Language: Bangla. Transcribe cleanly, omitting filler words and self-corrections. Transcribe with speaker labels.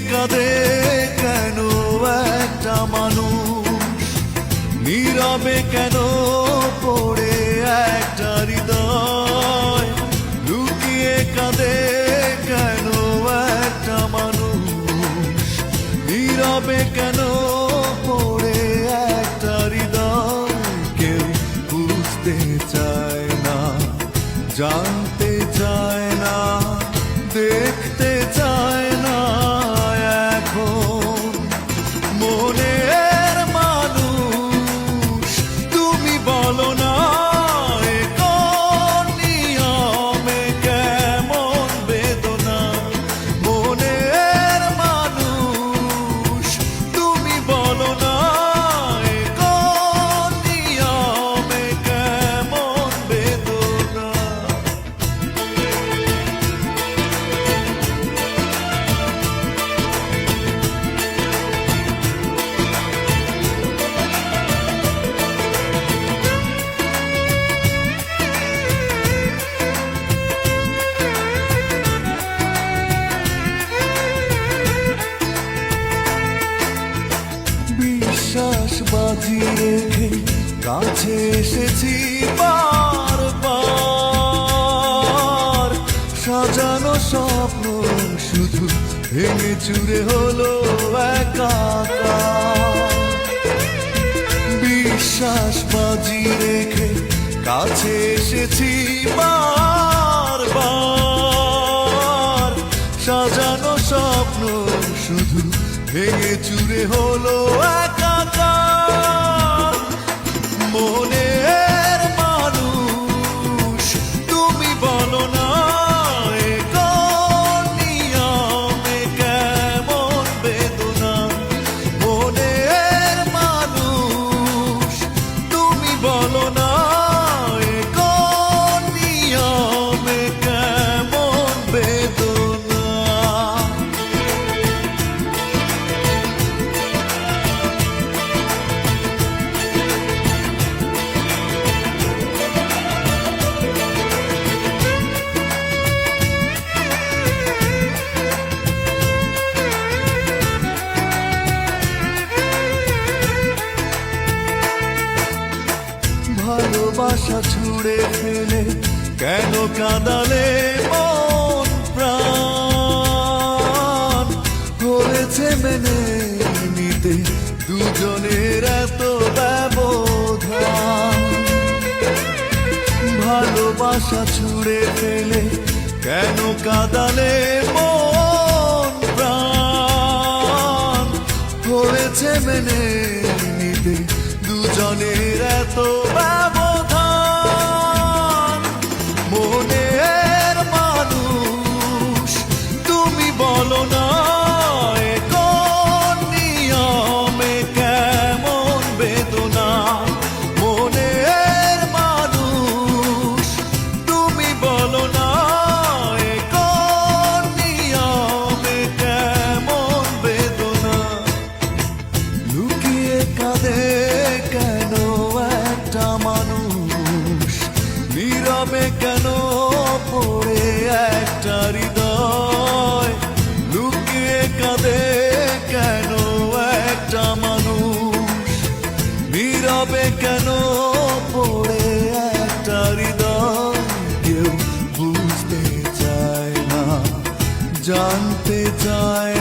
Speaker 1: কাঁদে কেন একটা মানুষ, নীরবে কেন পড়ে একটা হৃদয়, লুকিয়ে কাঁদে কেন একটা মানুষ, নীরবে কেন পড়ে একটা হৃদয়। কেউ বুঝতে চায় না, জানতে চায় না, দেখতে চায় না এখন মনের মানুষ। তুমি বলো না এ কোন নিয়মে কেমন বেদনা, মনের মানুষ। তুমি বলো না এ কোন নিয়মে কেমন বেদনা। বিশ্বাস বাজি রেখে কাছে এসেছি বারবার, সাজানো স্বপ্ন শুধু ভেঙে চুরে হলো একাকার। বিশ্বাস বাজি রেখে কাছে এসেছি বারবার, সাজানো স্বপ্ন শুধু ভেঙে চুরে হলো একাকার মনের মানুষ। তুমি বলো না এ কোন নিয়মে কেমন বেদনা, মনের মানুষ। তুমি বলো না এ কোন নিয়মে কেমন বেদনা। ভালোবাসা ছুড়ে ফেলে কেন কাঁদালে মন প্রাণ, হয়েছে মেনে নিতে দুজনের এত ব্যবধান। ভালোবাসা ছুড়ে ফেলে কেন কাঁদালে মন প্রাণ, হয়েছে মেনে নিতে দুজনের এত ব্যবধান মনের মানুষ। তুমি বলো না এ কোন নিয়মে কেমন বেদনা, মনের মানুষ। তুমি বলো না এ কোন নিয়মে কেমন বেদনা, লুকিয়ে কাঁদে কেন একটা মানুষ, নীরবে কেন পড়ে একটা হৃদয়, লুকিয়ে কাঁদে কেন একটা মানুষ, নীরবে কেন পড়ে একটা হৃদয়। কেউ বুঝতে চায় না, জানতে চায়